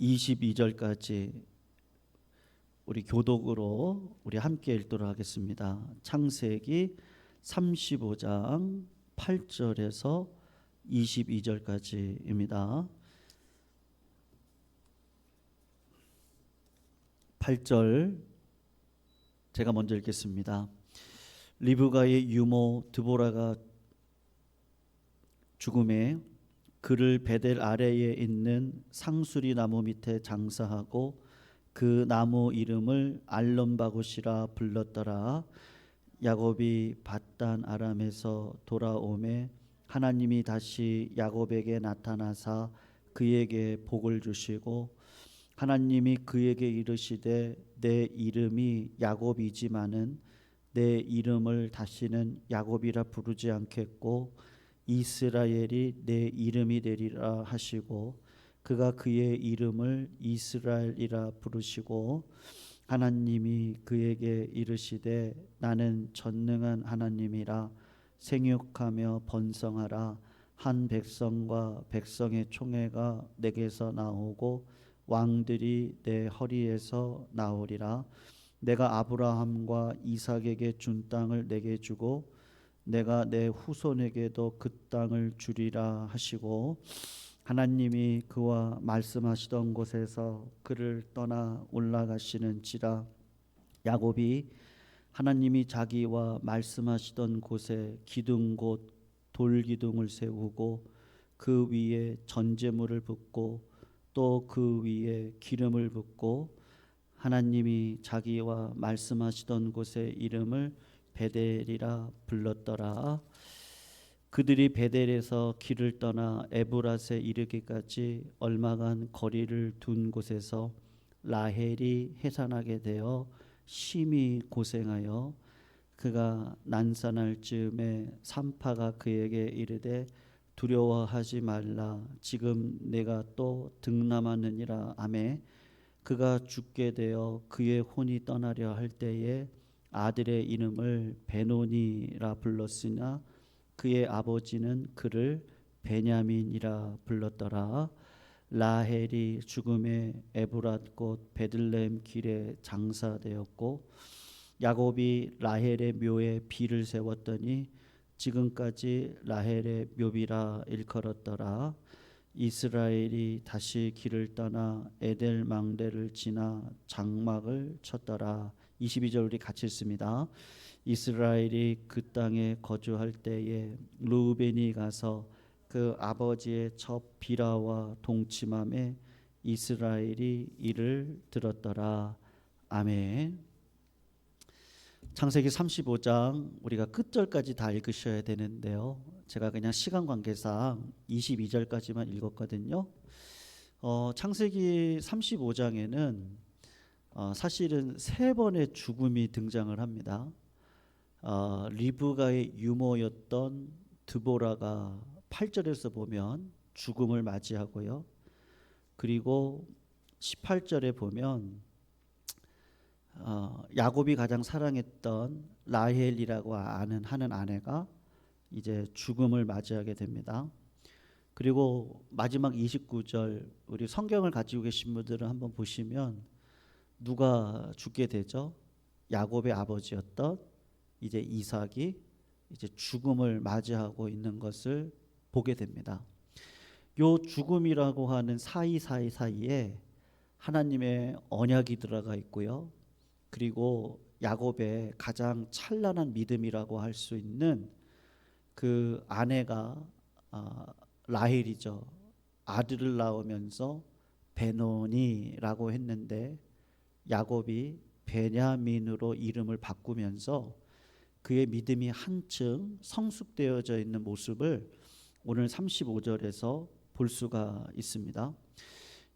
22절까지 우리 교독으로 우리 함께 읽도록 하겠습니다. 창세기 35장 8절에서 22절까지입니다. 8절 제가 먼저 읽겠습니다. 리브가의 유모 드보라가 죽음에 그를 베델 아래에 있는 상수리 나무 밑에 장사하고 그 나무 이름을 알론바굿이라 불렀더라. 야곱이 밧단 아람에서 돌아오매 하나님이 다시 야곱에게 나타나사 그에게 복을 주시고 하나님이 그에게 이르시되 내 이름이 야곱이지만은 내 이름을 다시는 야곱이라 부르지 않겠고 이스라엘이 내 이름이 되리라 하시고 그가 그의 이름을 이스라엘이라 부르시고 하나님이 그에게 이르시되 나는 전능한 하나님이라 생육하며 번성하라. 한 백성과 백성의 총회가 내게서 나오고 왕들이 내 허리에서 나오리라. 내가 아브라함과 이삭에게 준 땅을 내게 주고 내가 내 후손에게도 그 땅을 주리라 하시고 하나님이 그와 말씀하시던 곳에서 그를 떠나 올라가시는지라. 야곱이 하나님이 자기와 말씀하시던 곳에 기둥 곧 돌기둥을 세우고 그 위에 전제물을 붓고 또 그 위에 기름을 붓고 하나님이 자기와 말씀하시던 곳의 이름을 베델이라 불렀더라. 그들이 베델에서 길을 떠나 에브랏에 이르기까지 얼마간 거리를 둔 곳에서 라헬이 해산하게 되어 심히 고생하여 그가 난산할 즈음에 산파가 그에게 이르되 두려워하지 말라. 지금 내가 또 등남하느니라 하매 그가 죽게 되어 그의 혼이 떠나려 할 때에 아들의 이름을 베노니라 불렀으나 그의 아버지는 그를 베냐민이라 불렀더라. 라헬이 죽음에 에브랏 곧 베들레헴 길에 장사되었고 야곱이 라헬의 묘에 비를 세웠더니 지금까지 라헬의 묘비라 일컬었더라. 이스라엘이 다시 길을 떠나 에델 망대를 지나 장막을 쳤더라. 22절 우리 같이 읽습니다. 이스라엘이 그 땅에 거주할 때에 르우벤이 가서 그 아버지의 첩 비라와 동침함에 이스라엘이 이를 들었더라. 아멘. 창세기 35장 우리가 끝절까지 다 읽으셔야 되는데요. 제가 그냥 시간 관계상 22절까지만 읽었거든요. 창세기 35장에는 사실은 세 번의 죽음이 등장을 합니다. 리브가의 유모였던 드보라가 8절에서 보면 죽음을 맞이하고요. 그리고 18절에 보면 야곱이 가장 사랑했던 라헬이라고 하는 아내가 이제 죽음을 맞이하게 됩니다. 그리고 마지막 29절 우리 성경을 가지고 계신 분들은 한번 보시면 누가 죽게 되죠? 야곱의 아버지였던 이제 이삭이 이제 죽음을 맞이하고 있는 것을 보게 됩니다. 요 죽음이라고 하는 사이에 하나님의 언약이 들어가 있고요. 그리고 야곱의 가장 찬란한 믿음이라고 할 수 있는 그 아내가 라헬이죠. 아들을 낳으면서 베노니라고 했는데 야곱이 베냐민으로 이름을 바꾸면서 그의 믿음이 한층 성숙되어져 있는 모습을 오늘 35절에서 볼 수가 있습니다.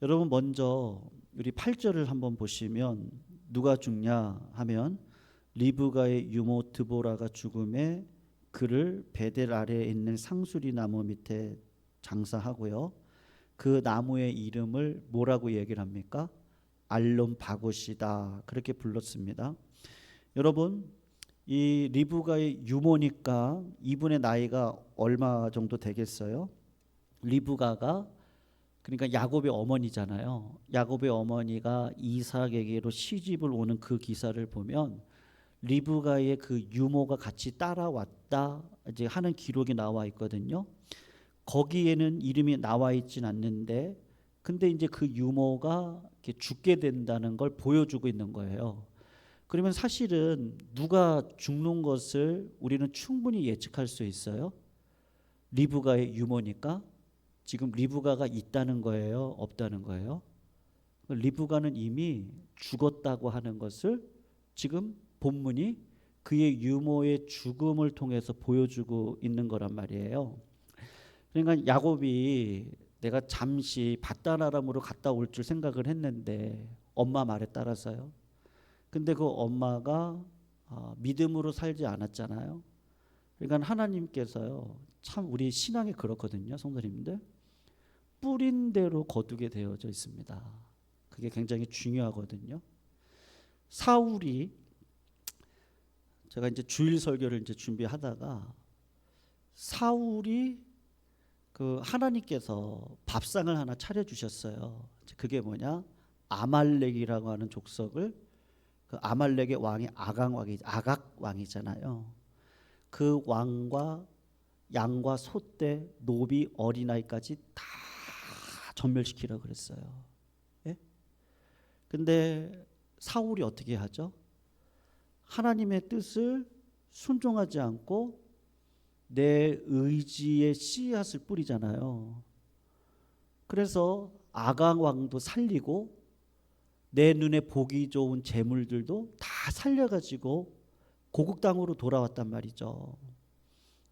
여러분 먼저 우리 8절을 한번 보시면 누가 죽냐 하면 리브가의 유모 드보라가 죽음에 그를 베델 아래에 있는 상수리 나무 밑에 장사하고요. 그 나무의 이름을 뭐라고 얘기를 합니까? 알론바굿이다 그렇게 불렀습니다. 여러분 이 리브가의 유모니까 이분의 나이가 얼마 정도 되겠어요? 리브가가 그러니까 야곱의 어머니잖아요. 야곱의 어머니가 이삭에게로 시집을 오는 그 기사를 보면 리브가의 그 유모가 같이 따라왔다 이제 하는 기록이 나와 있거든요. 거기에는 이름이 나와 있진 않는데 근데 이제 그 유모가 이렇게 죽게 된다는 걸 보여주고 있는 거예요. 그러면 사실은 누가 죽는 것을 우리는 충분히 예측할 수 있어요. 리브가의 유모니까 지금 리브가가 있다는 거예요, 없다는 거예요? 리브가는 이미 죽었다고 하는 것을 지금 본문이 그의 유모의 죽음을 통해서 보여주고 있는 거란 말이에요. 그러니까 야곱이 내가 잠시 밧다나람으로 갔다 올 줄 생각을 했는데 엄마 말에 따라서요. 근데 그 엄마가 믿음으로 살지 않았잖아요. 그러니까 하나님께서요, 참 우리 신앙이 그렇거든요, 성도님들. 뿌린 대로 거두게 되어져 있습니다. 그게 굉장히 중요하거든요. 사울이 제가 이제 주일 설교를 이제 준비하다가 사울이 그 하나님께서 밥상을 하나 차려주셨어요. 그게 뭐냐? 아말렉이라고 하는 족속을 그 아말렉의 왕이 아각 왕이잖아요. 그 왕과 양과 소떼, 노비, 어린아이까지 다 전멸시키라고 그랬어요. 예? 근데 사울이 어떻게 하죠? 하나님의 뜻을 순종하지 않고 내 의지의 씨앗을 뿌리잖아요. 그래서 아각 왕도 살리고 내 눈에 보기 좋은 재물들도 다 살려가지고 고국 땅으로 돌아왔단 말이죠.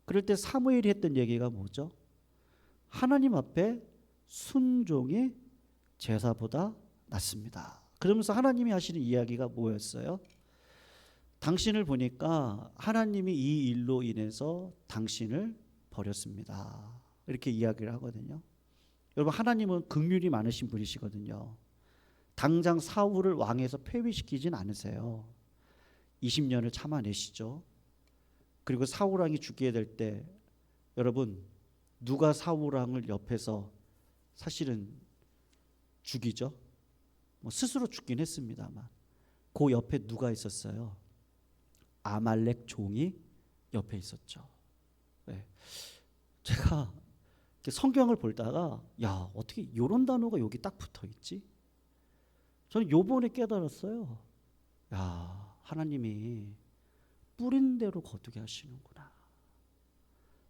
그럴 때 사무엘이 했던 얘기가 뭐죠? 하나님 앞에 순종이 제사보다 낫습니다. 그러면서 하나님이 하시는 이야기가 뭐였어요? 당신을 보니까 하나님이 이 일로 인해서 당신을 버렸습니다. 이렇게 이야기를 하거든요. 여러분, 하나님은 긍휼이 많으신 분이시거든요. 당장 사울을 왕에서 폐위시키진 않으세요. 20년을 참아내시죠. 그리고 사울 왕이 죽게 될 때 여러분, 누가 사울 왕을 옆에서 사실은 죽이죠? 스스로 죽긴 했습니다만 그 옆에 누가 있었어요? 아말렉 종이 옆에 있었죠. 네. 제가 성경을 보다가 야, 어떻게 이런 단어가 여기 딱 붙어 있지? 저는 요번에 깨달았어요. 야, 하나님이 뿌린 대로 거두게 하시는구나.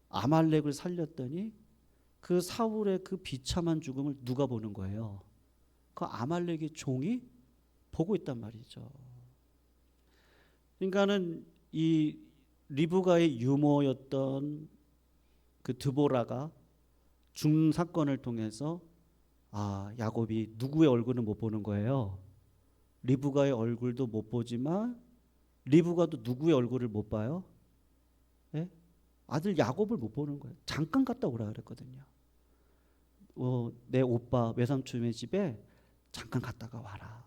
아말렉을 살렸더니 그 사울의 그 비참한 죽음을 누가 보는 거예요? 그 아말렉의 종이 보고 있단 말이죠. 그러니까는 이 리브가의 유모였던 그 드보라가 죽는 사건을 통해서 야곱이 누구의 얼굴은 못 보는 거예요. 리브가의 얼굴도 못 보지만 리브가도 누구의 얼굴을 못 봐요? 네? 아들 야곱을 못 보는 거예요. 잠깐 갔다 오라 그랬거든요. 내 오빠 외삼촌의 집에 잠깐 갔다가 와라.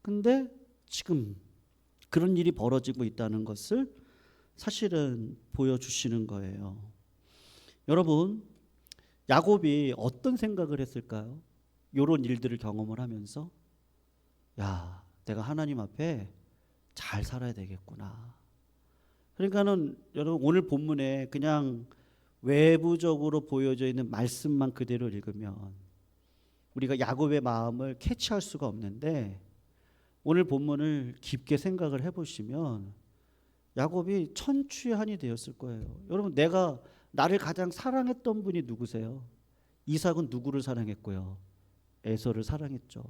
근데 지금 그런 일이 벌어지고 있다는 것을 사실은 보여주시는 거예요. 여러분, 야곱이 어떤 생각을 했을까요? 이런 일들을 경험을 하면서 야, 내가 하나님 앞에 잘 살아야 되겠구나. 그러니까는 여러분, 오늘 본문에 그냥 외부적으로 보여져 있는 말씀만 그대로 읽으면 우리가 야곱의 마음을 캐치할 수가 없는데 오늘 본문을 깊게 생각을 해보시면 야곱이 천추의 되었을 거예요. 여러분, 나를 가장 사랑했던 분이 누구세요? 이삭은 누구를 사랑했고요? 에서를 사랑했죠.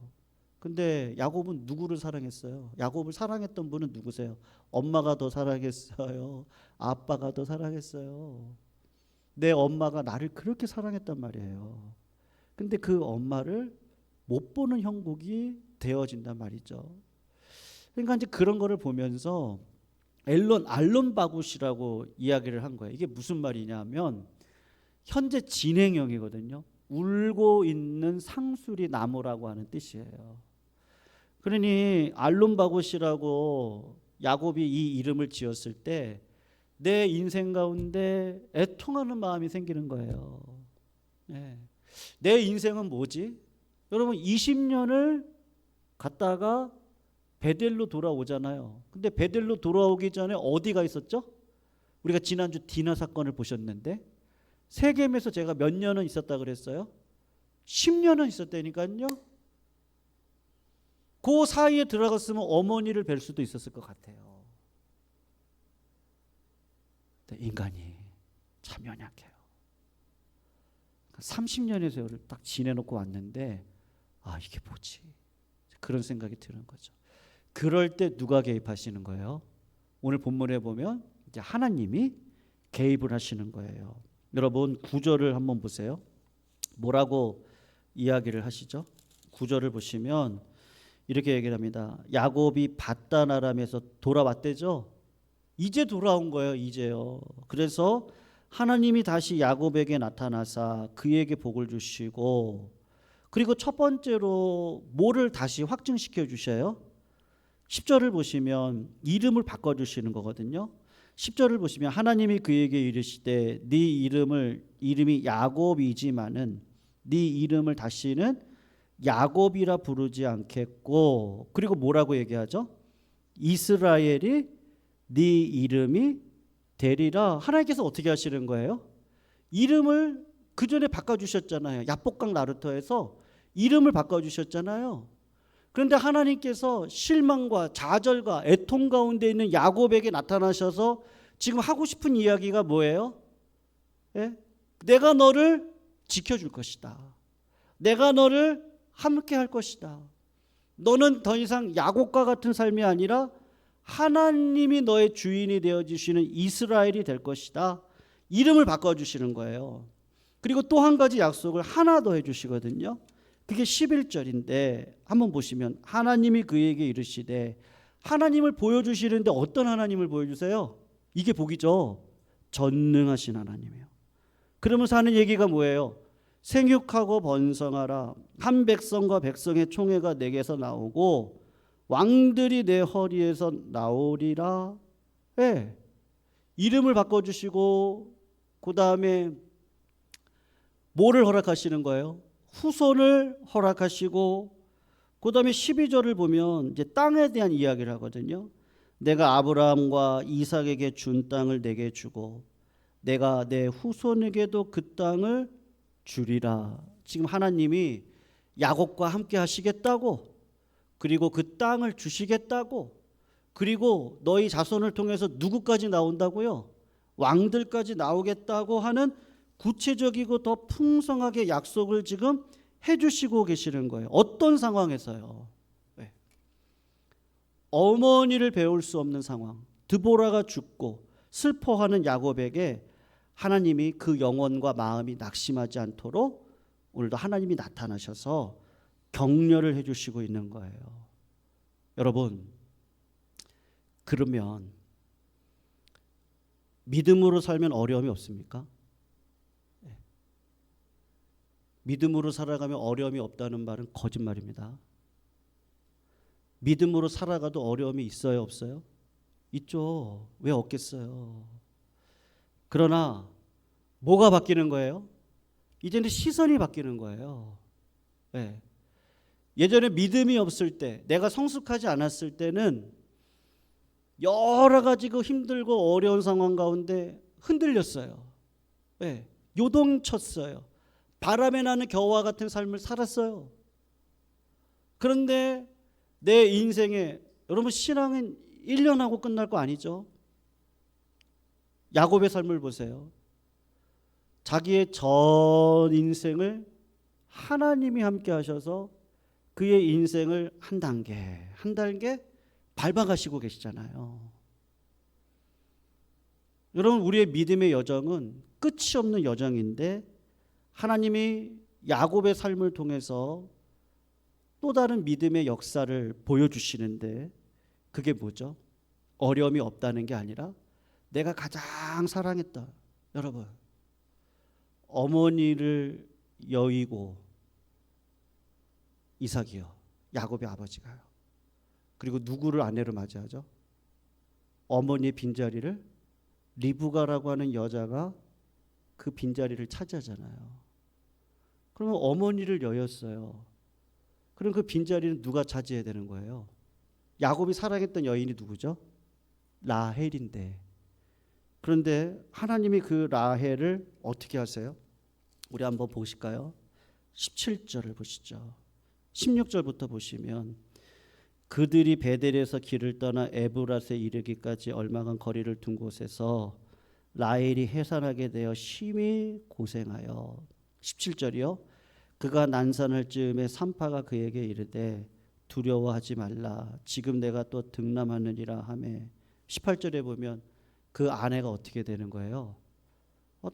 근데 야곱은 누구를 사랑했어요? 야곱을 사랑했던 분은 누구세요? 엄마가 더 사랑했어요? 아빠가 더 사랑했어요? 내 엄마가 나를 그렇게 사랑했단 말이에요. 근데 그 엄마를 못 보는 형국이 되어진단 말이죠. 그러니까 이제 그런 거를 보면서 알론 바굿이라고 이야기를 한 거예요. 이게 무슨 말이냐면 현재 진행형이거든요. 울고 있는 상수리 나무라고 하는 뜻이에요. 그러니 알론 바굿이라고 야곱이 이 이름을 지었을 때 내 인생 가운데 애통하는 마음이 생기는 거예요. 네. 내 인생은 뭐지? 여러분 20년을 갔다가 베델로 돌아오잖아요. 근데 베델로 돌아오기 전에 어디가 있었죠? 우리가 지난주 디나 사건을 보셨는데 세겜에서 제가 몇 년은 있었다 그랬어요? 10년은 있었다니까요. 그 사이에 들어갔으면 어머니를 뵐 수도 있었을 것 같아요. 근데 인간이 참 연약해요. 30년의 세월을 딱 지내놓고 왔는데 아 이게 뭐지? 그런 생각이 드는 거죠. 그럴 때 누가 개입하시는 거예요? 오늘 본문에 보면 이제 하나님이 개입을 하시는 거예요. 여러분 9절을 한번 보세요. 뭐라고 이야기를 하시죠? 9절을 보시면 이렇게 얘기를 합니다. 야곱이 밧단 아람에서 돌아왔대죠. 이제 돌아온 거예요. 이제요. 그래서 하나님이 다시 야곱에게 나타나사 그에게 복을 주시고 그리고 첫 번째로 뭐를 다시 확증시켜 주셔요? 10절을 보시면 이름을 바꿔주시는 거거든요. 10절을 보시면 하나님이 그에게 이르시되 네 이름이 야곱이지만은 네 이름을 다시는 야곱이라 부르지 않겠고 그리고 뭐라고 얘기하죠? 이스라엘이 네 이름이 되리라. 하나님께서 어떻게 하시는 거예요? 이름을 그 전에 바꿔주셨잖아요. 야복강 나루터에서 이름을 바꿔주셨잖아요. 그런데 하나님께서 실망과 좌절과 애통 가운데 있는 야곱에게 나타나셔서 지금 하고 싶은 이야기가 뭐예요? 예? 내가 너를 지켜줄 것이다. 내가 너를 함께 할 것이다. 너는 더 이상 야곱과 같은 삶이 아니라 하나님이 너의 주인이 되어주시는 이스라엘이 될 것이다. 이름을 바꿔주시는 거예요. 그리고 또 한 가지 약속을 하나 더 해주시거든요. 그게 11절인데 한번 보시면 하나님이 그에게 이르시되 하나님을 보여주시는데 어떤 하나님을 보여주세요? 이게 복이죠. 전능하신 하나님이에요. 그러면서 하는 얘기가 뭐예요? 생육하고 번성하라. 한 백성과 백성의 총회가 내게서 나오고 왕들이 내 허리에서 나오리라. 네. 이름을 바꿔주시고 그 다음에 뭐를 허락하시는 거예요? 후손을 허락하시고 그 다음에 12절을 보면 이제 땅에 대한 이야기를 하거든요. 내가 아브라함과 이삭에게 준 땅을 내게 주고 내가 내 후손에게도 그 땅을 주리라. 지금 하나님이 야곱과 함께 하시겠다고 그리고 그 땅을 주시겠다고 그리고 너희 자손을 통해서 누구까지 나온다고요? 왕들까지 나오겠다고 하는 구체적이고 더 풍성하게 약속을 지금 해주시고 계시는 거예요. 어떤 상황에서요? 네. 어머니를 배울 수 없는 상황, 드보라가 죽고 슬퍼하는 야곱에게 하나님이 그 영혼과 마음이 낙심하지 않도록 오늘도 하나님이 나타나셔서 격려를 해주시고 있는 거예요. 여러분, 그러면 믿음으로 살면 어려움이 없습니까? 믿음으로 살아가면 어려움이 없다는 말은 거짓말입니다. 믿음으로 살아가도 어려움이 있어요, 없어요? 있죠. 왜 없겠어요? 그러나 뭐가 바뀌는 거예요? 이제는 시선이 바뀌는 거예요. 네. 예전에 믿음이 없을 때, 내가 성숙하지 않았을 때는 여러 가지 그 힘들고 어려운 상황 가운데 흔들렸어요. 네. 요동쳤어요. 바람에 나는 겨와 같은 삶을 살았어요. 그런데 내 인생에 여러분 신앙은 1년 하고 끝날 거 아니죠. 야곱의 삶을 보세요. 자기의 전 인생을 하나님이 함께 하셔서 그의 인생을 한 단계 한 단계 밟아가시고 계시잖아요. 여러분 우리의 믿음의 여정은 끝이 없는 여정인데 하나님이 야곱의 삶을 통해서 또 다른 믿음의 역사를 보여주시는데 그게 뭐죠? 어려움이 없다는 게 아니라 내가 가장 사랑했던 여러분 어머니를 여의고 이삭이요. 야곱의 아버지가요. 그리고 누구를 아내로 맞이하죠? 어머니의 빈자리를 리브가라고 하는 여자가 그 빈자리를 차지하잖아요. 그러면 어머니를 여였어요. 그럼 그 빈자리는 누가 차지해야 되는 거예요? 야곱이 사랑했던 여인이 누구죠? 라헬인데. 그런데 하나님이 그 라헬을 어떻게 하세요? 우리 한번 보실까요? 17절을 보시죠. 16절부터 보시면 그들이 베델에서 길을 떠나 에브랏에 이르기까지 얼마간 거리를 둔 곳에서 라헬이 해산하게 되어 심히 고생하여 17절이요. 그가 난산할 즈음에 산파가 그에게 이르되 두려워하지 말라 지금 내가 또 등남하느니라 하매 18절에 보면 그 아내가 어떻게 되는 거예요?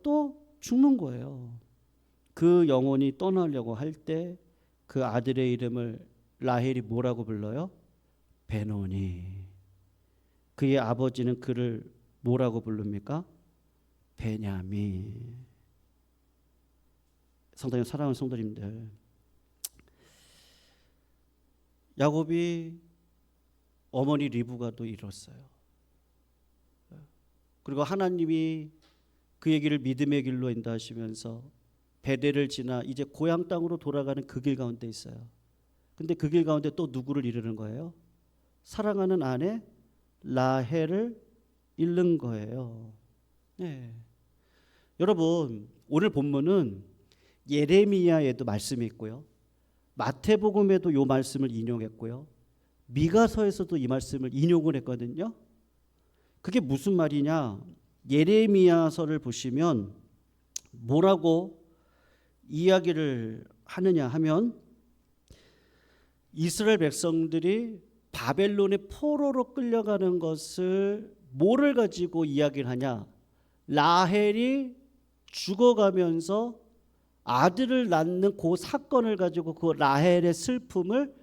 또 죽는 거예요. 그 영혼이 떠나려고 할 때 그 아들의 이름을 라헬이 뭐라고 불러요? 베노니. 그의 아버지는 그를 뭐라고 부릅니까? 베냐민. 상당히 사랑하는 성도님들, 야곱이 어머니 리브가도 잃었어요. 그리고 하나님이 그 얘기를 믿음의 길로 인도하시면서 베델을 지나 이제 고향 땅으로 돌아가는 그 길 가운데 있어요. 근데 그 길 가운데 또 누구를 잃는 거예요? 사랑하는 아내 라헬을 잃는 거예요. 네. 여러분, 오늘 본문은 예레미야에도 말씀이 있고요. 마태복음에도 이 말씀을 인용했고요. 미가서에서도 이 말씀을 인용을 했거든요. 그게 무슨 말이냐? 예레미야서를 보시면 뭐라고 이야기를 하느냐 하면 이스라엘 백성들이 바벨론의 포로로 끌려가는 것을 뭐를 가지고 이야기를 하냐? 라헬이 죽어가면서 아들을 낳는 그 사건을 가지고 그 라헬의 슬픔을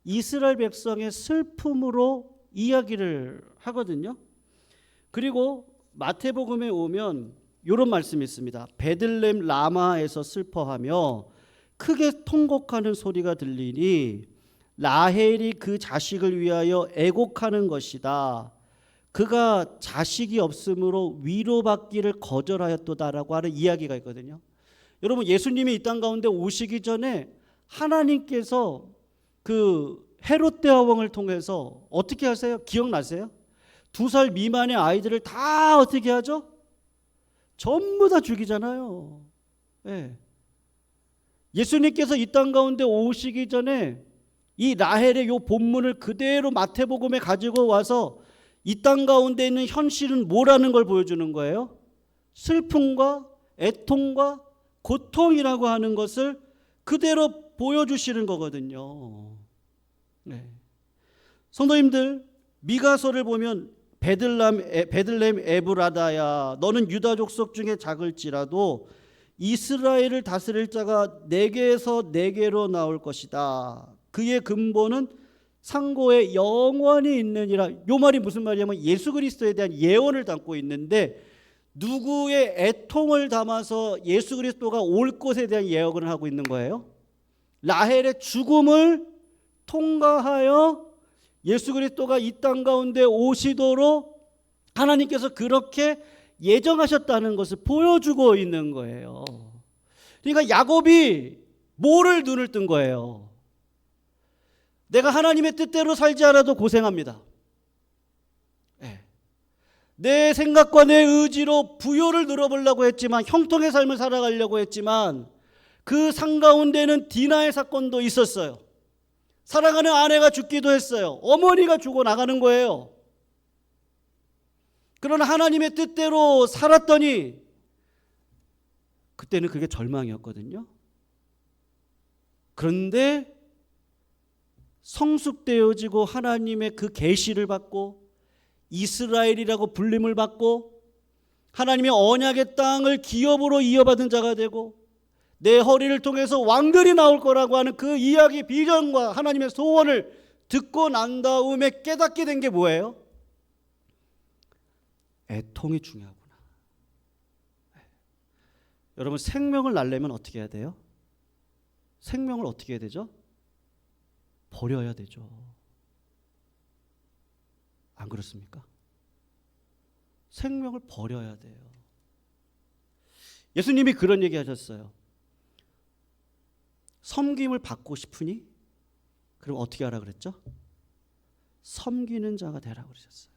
이스라엘 백성의 슬픔으로 이야기를 하거든요. 그리고 마태복음에 오면 이런 말씀이 있습니다. 베들레헴 라마에서 슬퍼하며 크게 통곡하는 소리가 들리니 라헬이 그 자식을 위하여 애곡하는 것이다. 그가 자식이 없으므로 위로받기를 거절하였도다라고 하는 이야기가 있거든요. 여러분, 예수님이 이 땅 가운데 오시기 전에 하나님께서 그 헤롯 대왕을 통해서 어떻게 하세요? 기억나세요? 2살 미만의 아이들을 다 어떻게 하죠? 전부 다 죽이잖아요. 네. 예수님께서 이 땅 가운데 오시기 전에 이 라헬의 요 본문을 그대로 마태복음에 가지고 와서 이 땅 가운데 있는 현실은 뭐라는 걸 보여주는 거예요? 슬픔과 애통과 고통이라고 하는 것을 그대로 보여주시는 거거든요. 네. 성도님들, 미가서를 보면 베들레헴 에브라다야 너는 유다 족속 중에 작을지라도 이스라엘을 다스릴 자가 내게에서 내게로 나올 것이다. 그의 근본은 상고에 영원히 있느니라. 이 말이 무슨 말이냐면 예수 그리스도에 대한 예언을 담고 있는데 누구의 애통을 담아서 예수 그리스도가 올 것에 대한 예언을 하고 있는 거예요? 라헬의 죽음을 통과하여 예수 그리스도가 이 땅 가운데 오시도록 하나님께서 그렇게 예정하셨다는 것을 보여주고 있는 거예요. 그러니까 야곱이 뭐를 눈을 뜬 거예요? 내가 하나님의 뜻대로 살지 않아도 고생합니다. 내 생각과 내 의지로 부요를 누려보려고 했지만, 형통의 삶을 살아가려고 했지만 그 상 가운데는 디나의 사건도 있었어요. 사랑하는 아내가 죽기도 했어요. 어머니가 죽어 나가는 거예요. 그러나 하나님의 뜻대로 살았더니 그때는 그게 절망이었거든요. 그런데 성숙되어지고 하나님의 그 계시를 받고 이스라엘이라고 불림을 받고 하나님의 언약의 땅을 기업으로 이어받은 자가 되고 내 허리를 통해서 왕들이 나올 거라고 하는 그 이야기, 비전과 하나님의 소원을 듣고 난 다음에 깨닫게 된 게 뭐예요? 애통이 중요하구나. 여러분, 생명을 날려면 어떻게 해야 돼요? 생명을 어떻게 해야 되죠? 버려야 되죠. 안 그렇습니까? 생명을 버려야 돼요. 예수님이 그런 얘기 하셨어요. 섬김을 받고 싶으니? 그럼 어떻게 하라 그랬죠? 섬기는 자가 되라 그러셨어요.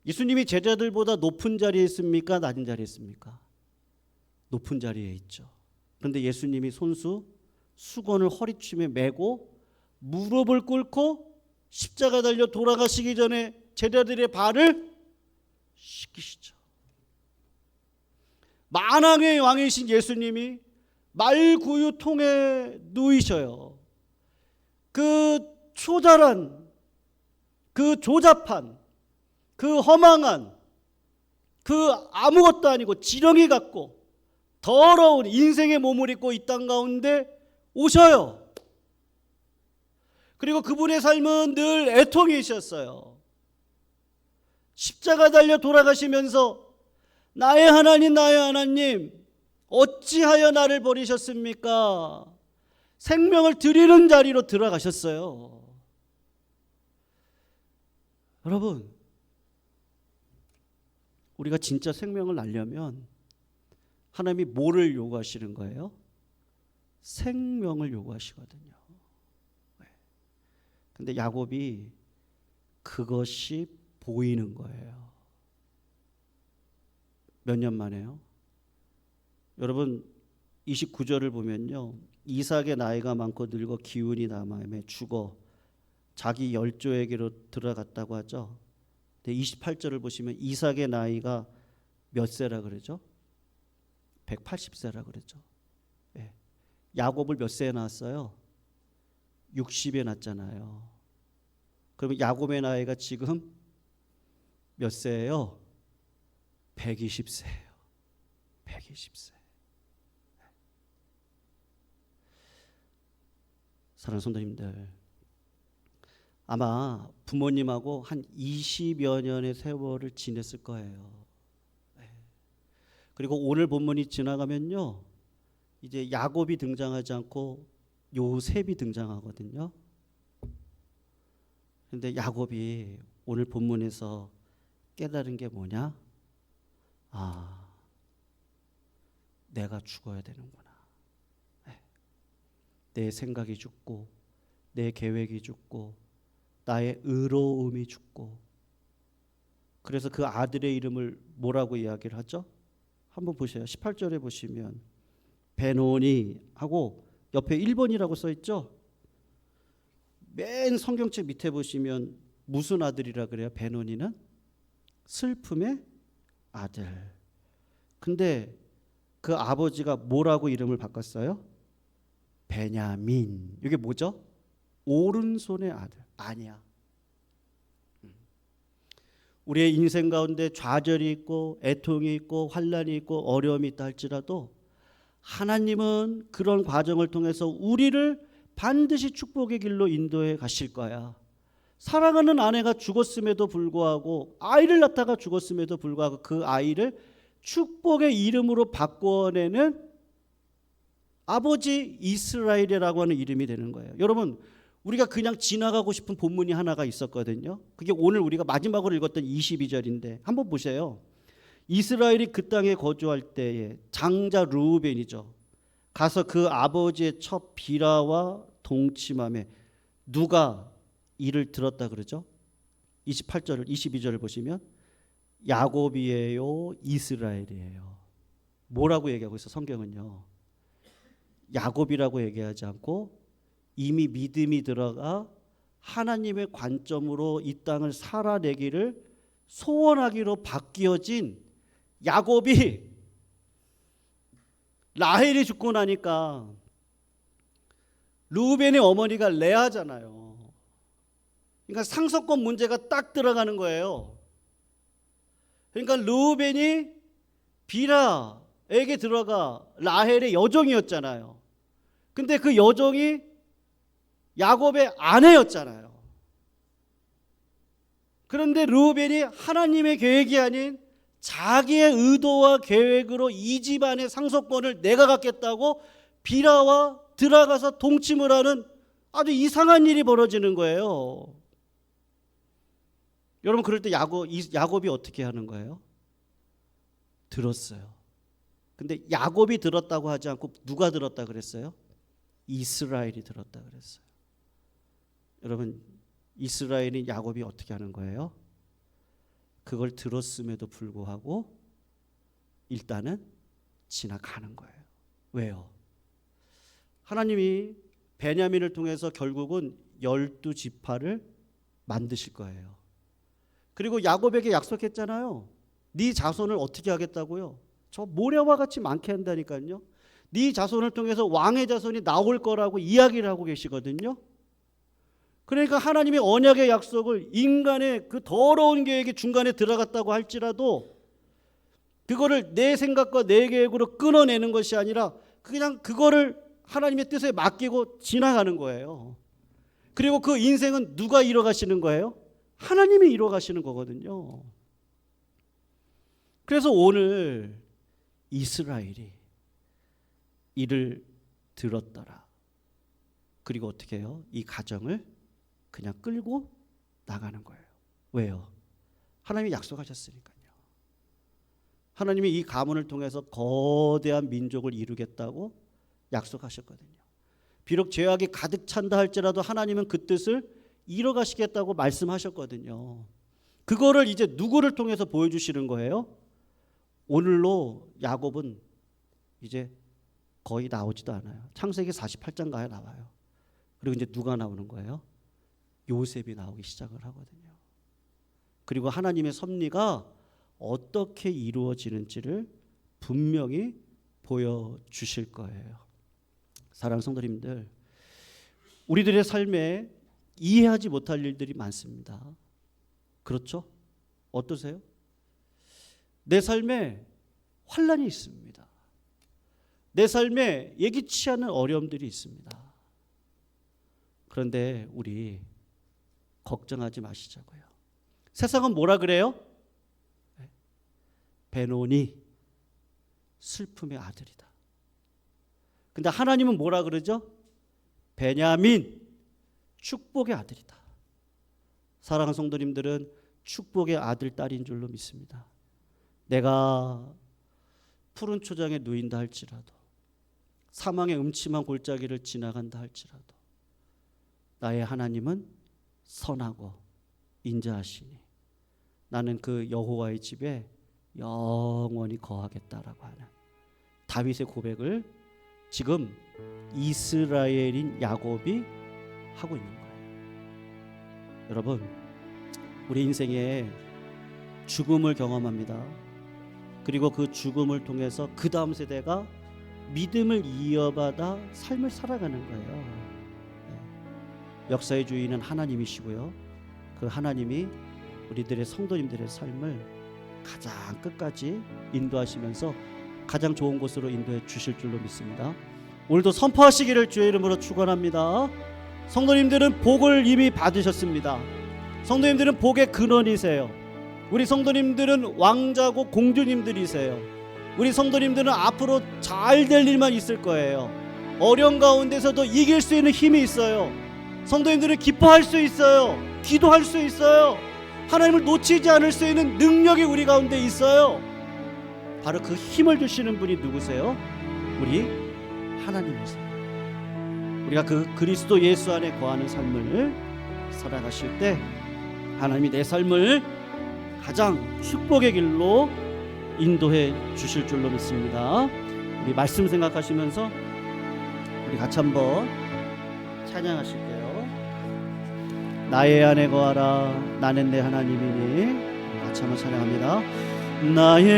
예수님이 제자들보다 높은 자리에 있습니까? 낮은 자리에 있습니까? 높은 자리에 있죠. 그런데 예수님이 손수 수건을 허리춤에 메고 무릎을 꿇고 십자가 달려 돌아가시기 전에 제자들의 발을 씻기시죠. 만왕의 왕이신 예수님이 말구유통에 누이셔요. 그 초절한, 그 조잡한, 그 허망한, 그 아무것도 아니고 지렁이 같고 더러운 인생의 몸을 입고 이 땅 가운데 오셔요. 그리고 그분의 삶은 늘 애통이셨어요. 십자가 달려 돌아가시면서 나의 하나님 어찌하여 나를 버리셨습니까? 생명을 드리는 자리로 들어가셨어요. 여러분, 우리가 진짜 생명을 날려면 하나님이 뭐를 요구하시는 거예요? 생명을 요구하시거든요. 근데 야곱이 그것이 보이는 거예요. 몇 년 만에요? 여러분 29절을 보면요, 이삭의 나이가 많고 늙어 기운이 남아매 죽어 자기 열조에게로 들어갔다고 하죠. 근데 28절을 보시면 이삭의 나이가 몇 세라 그러죠? 180세라 그랬죠. 예. 야곱을 몇 세에 낳았어요? 60에 낳았잖아요. 그러면 야곱의 나이가 지금 몇 세예요? 120세예요. 120세. 사랑하는 성도님들, 아마 부모님하고 한 20여 년의 세월을 지냈을 거예요. 그리고 오늘 본문이 지나가면요, 이제 야곱이 등장하지 않고 요셉이 등장하거든요. 그런데 야곱이 오늘 본문에서 깨달은 게 뭐냐? 아, 내가 죽어야 되는구나. 내 생각이 죽고 내 계획이 죽고 나의 의로움이 죽고. 그래서 그 아들의 이름을 뭐라고 이야기를 하죠? 한번 보세요. 18절에 보시면 베노니 하고 옆에 1번이라고 써 있죠. 맨 성경책 밑에 보시면 무슨 아들이라 그래요? 베노니는 슬픔의 아들. 근데 그 아버지가 뭐라고 이름을 바꿨어요? 베냐민. 이게 뭐죠? 오른손의 아들. 아니야. 우리의 인생 가운데 좌절이 있고 애통이 있고 환난이 있고 어려움이 있다 할지라도 하나님은 그런 과정을 통해서 우리를 반드시 축복의 길로 인도해 가실 거야. 사랑하는 아내가 죽었음에도 불구하고, 아이를 낳다가 죽었음에도 불구하고 그 아이를 축복의 이름으로 바꿔내는 아버지 이스라엘이라고 하는 이름이 되는 거예요. 여러분, 우리가 그냥 지나가고 싶은 본문이 하나가 있었거든요. 그게 오늘 우리가 마지막으로 읽었던 22절인데 한번 보세요. 이스라엘이 그 땅에 거주할 때에 장자 르우벤이죠. 가서 그 아버지의 첩 비라와 동침함에 누가 이를 들었다 그러죠? 28절을 22절을 보시면 야곱이에요, 이스라엘이에요. 뭐라고 얘기하고 있어 성경은요? 야곱이라고 얘기하지 않고 이미 믿음이 들어가 하나님의 관점으로 이 땅을 살아내기를 소원하기로 바뀌어진 야곱이 라헬이 죽고 나니까 르우벤의 어머니가 레아잖아요. 그러니까 상속권 문제가 딱 들어가는 거예요. 그러니까 르우벤이 비라에게 들어가 라헬의 여종이었잖아요. 근데 그 여종이 야곱의 아내였잖아요. 그런데 르우벤이 하나님의 계획이 아닌 자기의 의도와 계획으로 이 집안의 상속권을 내가 갖겠다고 비라와 들어가서 동침을 하는 아주 이상한 일이 벌어지는 거예요. 여러분, 그럴 때 야곱이 어떻게 하는 거예요? 들었어요. 근데 야곱이 들었다고 하지 않고 누가 들었다 그랬어요? 이스라엘이 들었다 그랬어요. 여러분, 이스라엘이 야곱이 어떻게 하는 거예요? 그걸 들었음에도 불구하고 일단은 지나가는 거예요. 왜요? 하나님이 베냐민을 통해서 결국은 12지파를 만드실 거예요. 그리고 야곱에게 약속했잖아요. 네 자손을 어떻게 하겠다고요? 저 모래와 같이 많게 한다니까요. 네 자손을 통해서 왕의 자손이 나올 거라고 이야기를 하고 계시거든요. 그러니까 하나님의 언약의 약속을 인간의 그 더러운 계획이 중간에 들어갔다고 할지라도 그거를 내 생각과 내 계획으로 끊어내는 것이 아니라 그냥 그거를 하나님의 뜻에 맡기고 지나가는 거예요. 그리고 그 인생은 누가 이뤄가시는 거예요? 하나님이 이뤄가시는 거거든요. 그래서 오늘 이스라엘이 이를 들었더라. 그리고 어떻게 해요? 이 가정을 그냥 끌고 나가는 거예요. 왜요? 하나님이 약속하셨으니까요. 하나님이 이 가문을 통해서 거대한 민족을 이루겠다고 약속하셨거든요. 비록 죄악이 가득 찬다 할지라도 하나님은 그 뜻을 이뤄가시겠다고 말씀하셨거든요. 그거를 이제 누구를 통해서 보여주시는 거예요? 오늘로 야곱은 이제 거의 나오지도 않아요. 창세기 48장 가야 나와요. 그리고 이제 누가 나오는 거예요? 요셉이 나오기 시작을 하거든요. 그리고 하나님의 섭리가 어떻게 이루어지는지를 분명히 보여주실 거예요. 사랑하는 성도님들, 우리들의 삶에 이해하지 못할 일들이 많습니다. 그렇죠? 어떠세요? 내 삶에 환난이 있습니다. 내 삶에 예기치 않은 어려움들이 있습니다. 그런데 우리 걱정하지 마시자고요. 세상은 뭐라 그래요? 베노니 슬픔의 아들이다. 근데 하나님은 뭐라 그러죠? 베냐민 축복의 아들이다. 사랑하는 성도님들은 축복의 아들, 딸인 줄로 믿습니다. 내가 푸른 초장에 누인다 할지라도, 사망의 음침한 골짜기를 지나간다 할지라도 나의 하나님은 선하고 인자하시니 나는 그 여호와의 집에 영원히 거하겠다라고 하는 다윗의 고백을 지금 이스라엘인 야곱이 하고 있는 거예요. 여러분, 우리 인생에 죽음을 경험합니다. 그리고 그 죽음을 통해서 그 다음 세대가 믿음을 이어받아 삶을 살아가는 거예요. 역사의 주인은 하나님이시고요. 그 하나님이 우리들의 성도님들의 삶을 가장 끝까지 인도하시면서 가장 좋은 곳으로 인도해 주실 줄로 믿습니다. 오늘도 선포하시기를 주의 이름으로 축원합니다. 성도님들은 복을 이미 받으셨습니다. 성도님들은 복의 근원이세요. 우리 성도님들은 왕자고 공주님들이세요. 우리 성도님들은 앞으로 잘 될 일만 있을 거예요. 어려운 가운데서도 이길 수 있는 힘이 있어요. 성도님들은 기뻐할 수 있어요. 기도할 수 있어요. 하나님을 놓치지 않을 수 있는 능력이 우리 가운데 있어요. 바로 그 힘을 주시는 분이 누구세요? 우리 하나님이세요. 우리가 그 그리스도 예수 안에 거하는 삶을 살아가실 때 하나님이 내 삶을 가장 축복의 길로 인도해 주실 줄로 믿습니다. 우리 말씀 생각하시면서 우리 같이 한번 찬양하실게요. 나의 안에 거하라, 나는 내 하나님이니. 같이 한번 찬양합니다. 나의